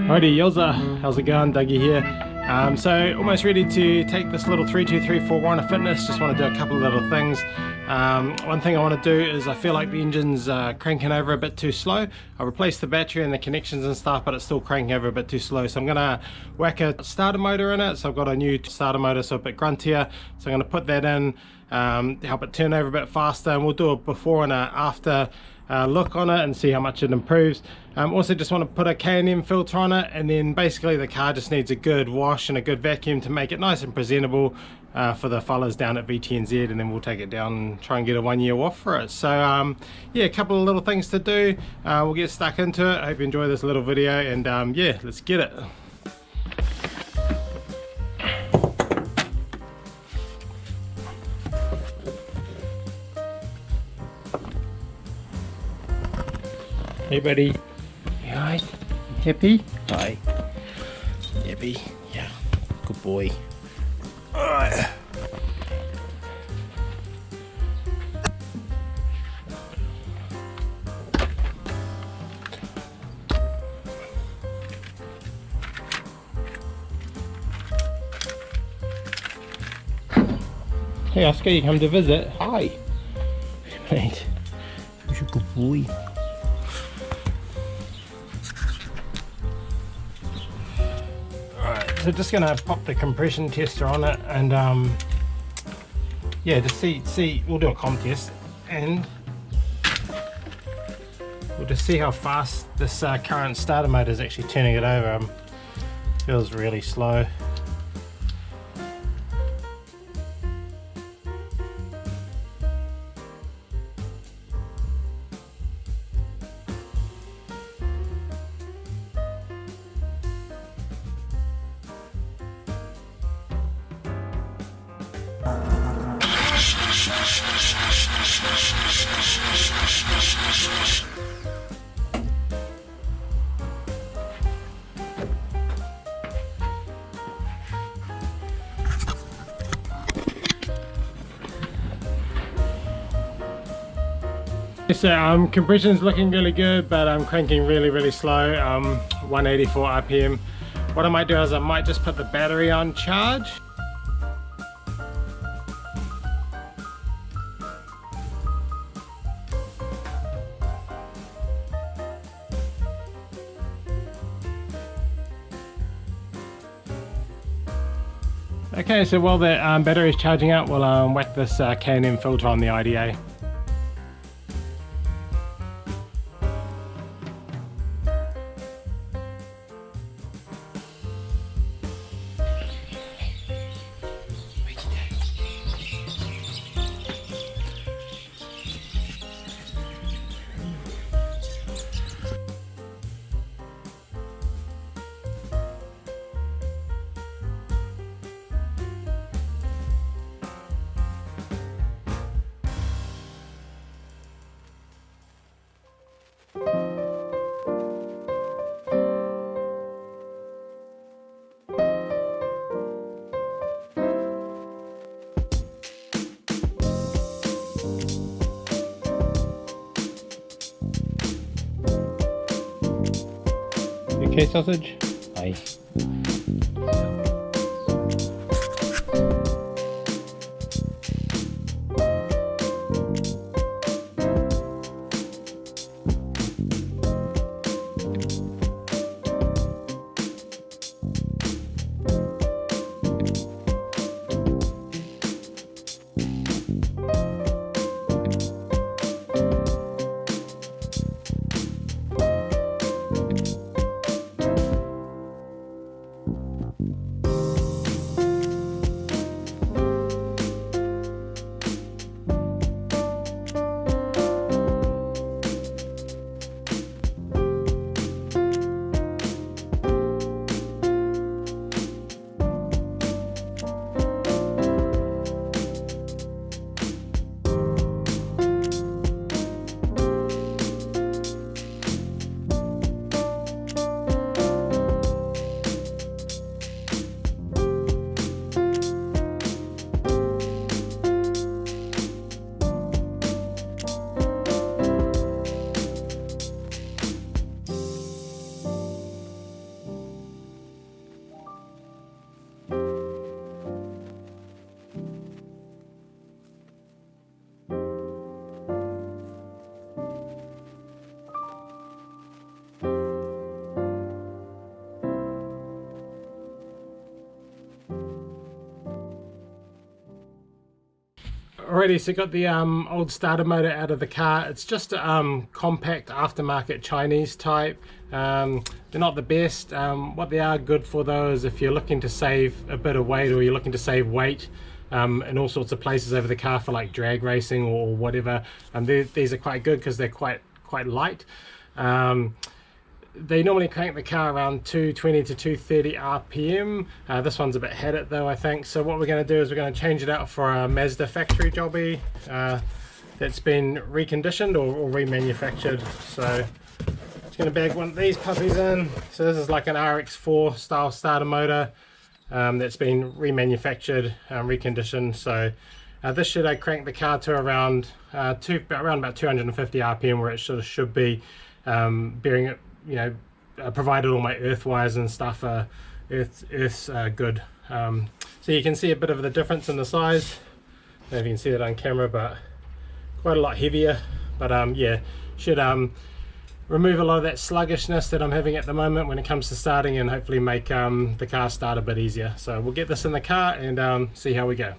Alrighty, Yoza, how's it going? Dougie here. So almost ready to take this little 3234 Warrant Fitness. Just want to do a couple of little things. One thing I want to do is I feel like the engine's cranking over a bit too slow. I replaced the battery and the connections and stuff, but it's still cranking over a bit too slow. So I'm going to whack a starter motor in it. So I've got a new starter motor, so a bit gruntier. So I'm going to put that in, help it turn over a bit faster, and we'll do a before and a after look on it and see how much it improves. Also just want to put a K&M filter on it, and then basically the car just needs a good wash and a good vacuum to make it nice and presentable for the fellas down at VTNZ, and then we'll take it down and try and get a 1 year WOF for it. So yeah, a couple of little things to do. We'll get stuck into it. I hope you enjoy this little video, and yeah, let's get it. Hey buddy, you alright? Happy? Hi. Happy? Yeah, good boy. Alright. Hey Oscar, you come to visit? Hi. Mate, who's your good boy? So just gonna pop the compression tester on it, and yeah, just see we'll do a comp test, and we'll just see how fast this current starter motor is actually turning it over. Feels really slow. So compression's looking really good, but I'm cranking really slow, 184 RPM. What I might do is I might just put the battery on charge. Okay, so while the battery is charging up, we'll whack this K&M filter on the IDA. Okay, sausage? Hi. Alrighty, so got the old starter motor out of the car. It's just a compact aftermarket Chinese type. They're not the best. What they are good for though is if you're looking to save a bit of weight, or you're looking to save weight in all sorts of places over the car for like drag racing or whatever. These are quite good because they're quite light. They normally crank the car around 220 to 230 RPM. This one's a bit had it though, I think. So what we're going to do is we're going to change it out for a Mazda factory jobby that's been reconditioned or remanufactured. So it's going to bag one of these puppies in. So this is like an RX4 style starter motor that's been remanufactured, reconditioned. So this should crank the car to around about 250 RPM, where it should be, bearing it, you know, provided all my earth wires and stuff are earth's good. So you can see a bit of the difference in the size. I don't know if you can see that on camera, but quite a lot heavier. But yeah, should remove a lot of that sluggishness that I'm having at the moment when it comes to starting, and hopefully make the car start a bit easier. So we'll get this in the car and see how we go.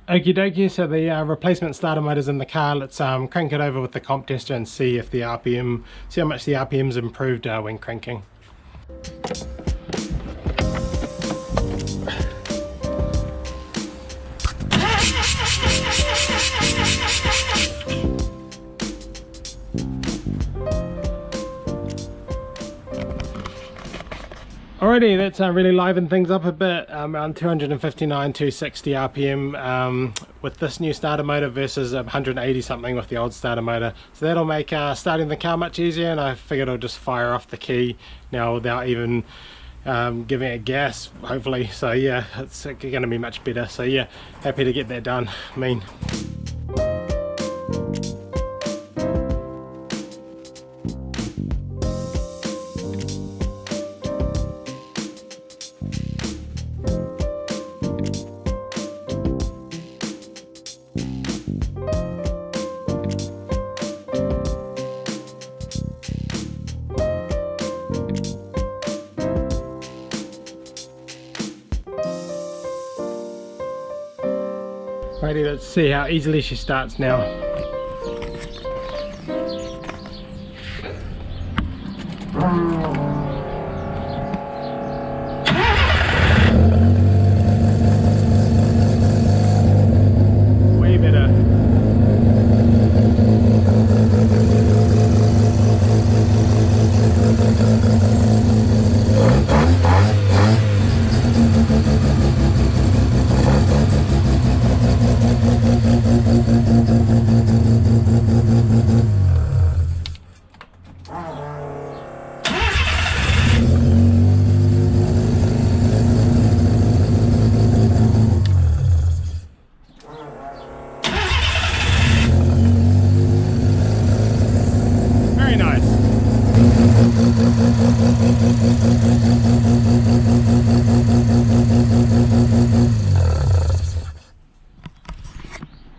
Okie dokie, so the replacement starter motor's in the car. Let's crank it over with the comp tester and see if the RPM, see how much the RPM's improved when cranking. Alrighty, that's really livened things up a bit, around 259, 260 RPM with this new starter motor versus 180 something with the old starter motor. So that'll make starting the car much easier, and I figured I'll just fire off the key now without even giving it gas, hopefully. So yeah, it's going to be much better. So yeah, happy to get that done. I mean, righty, let's see how easily she starts now. Way better. Very nice.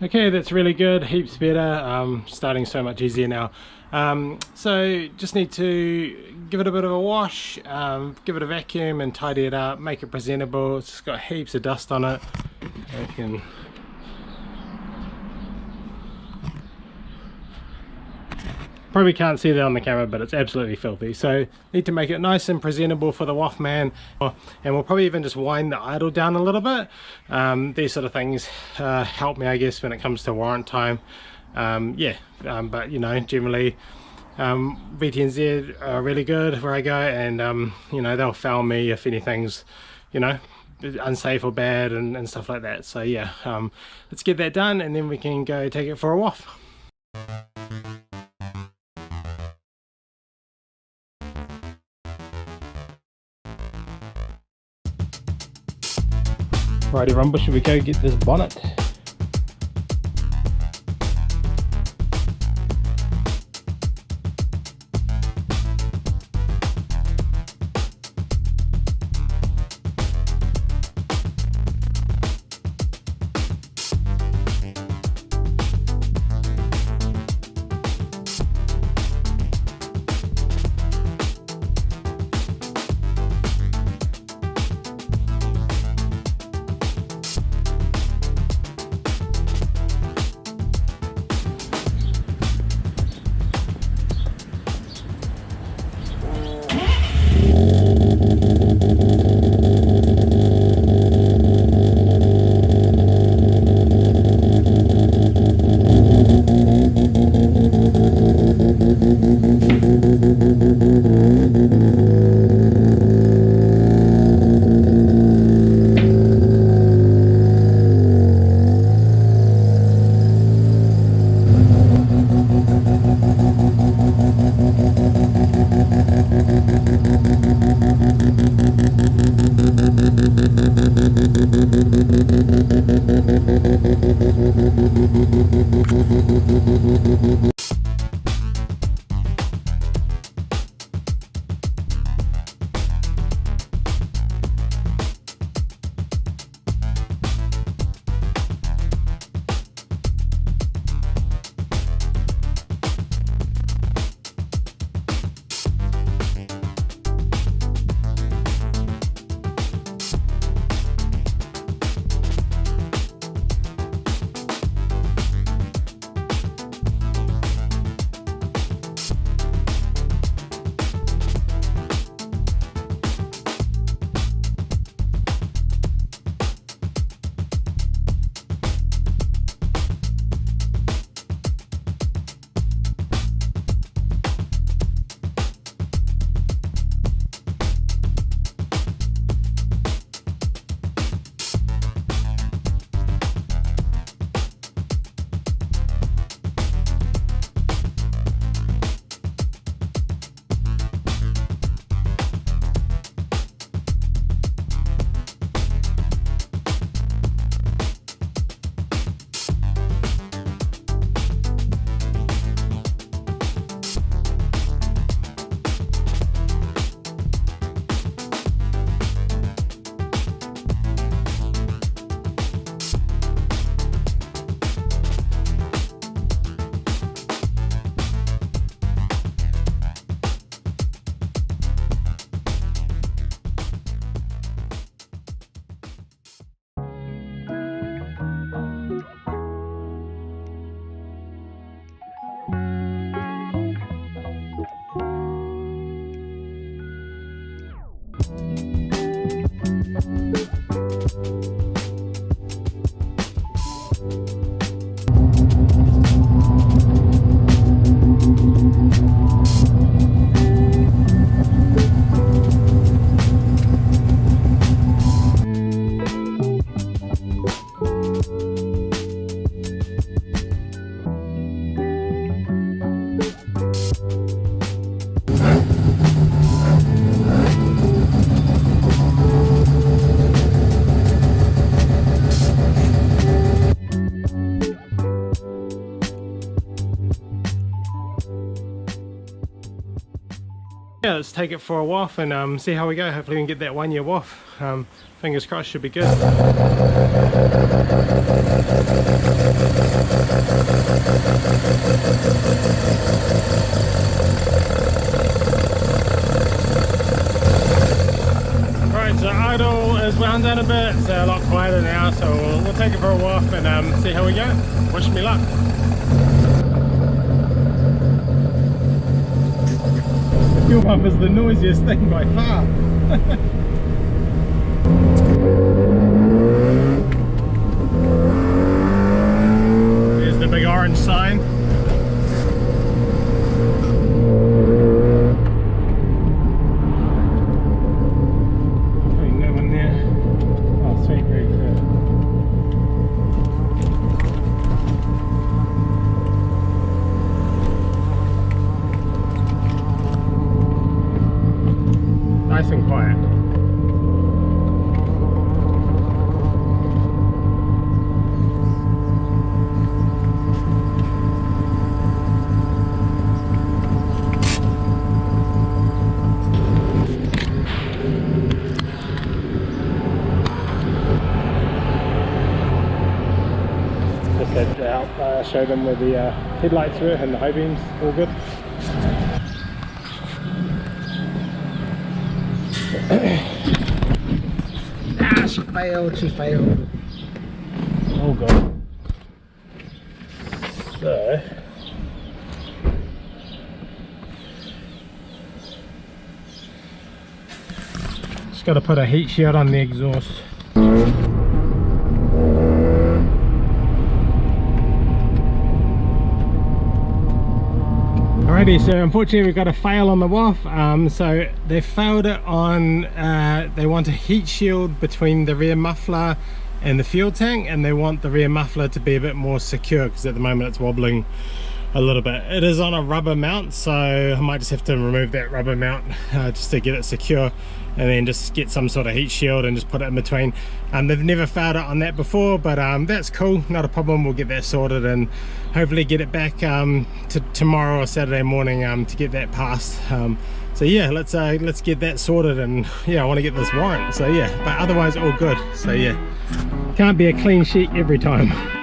Okay, that's really good, heaps better, starting so much easier now. So just need to give it a bit of a wash, give it a vacuum and tidy it up, make it presentable. It's got heaps of dust on it. You can probably can't see that on the camera, but it's absolutely filthy. So need to make it nice and presentable for the WOF man, and we'll probably even just wind the idle down a little bit. These sort of things help me, I guess, when it comes to warrant time. Yeah, but you know, generally VTNZ are really good where I go, and you know, they'll foul me if anything's, you know, unsafe or bad and stuff like that. So yeah, let's get that done and then we can go take it for a WOF. Righty Rumble, should we go get this bonnet? Yeah, let's take it for a WOF and see how we go. Hopefully we can get that 1 year WOF. Fingers crossed, should be good. Right, so idle is wound down a bit. It's a lot quieter now, so we'll take it for a WOF and see how we go. Wish me luck. The fuel pump is the noisiest thing by far. There's the big orange sign. No one there. Oh, sweet, very clear. Nice and quiet. Just head out, show them where the headlights were and the high beams, all good. Ah, she failed. Oh god. So just got to put a heat shield on the exhaust. Alrighty, so unfortunately we've got a fail on the WOF. So they failed it on, they want a heat shield between the rear muffler and the fuel tank, and they want the rear muffler to be a bit more secure because at the moment it's wobbling a little bit. It is on a rubber mount, so I might just have to remove that rubber mount just to get it secure, and then just get some sort of heat shield and just put it in between. They've never failed it on that before, but that's cool, not a problem. We'll get that sorted and hopefully get it back to tomorrow or Saturday morning to get that passed. So yeah, let's get that sorted, and yeah, I want to get this warrant. So yeah, but otherwise all good. So yeah, can't be a clean sheet every time.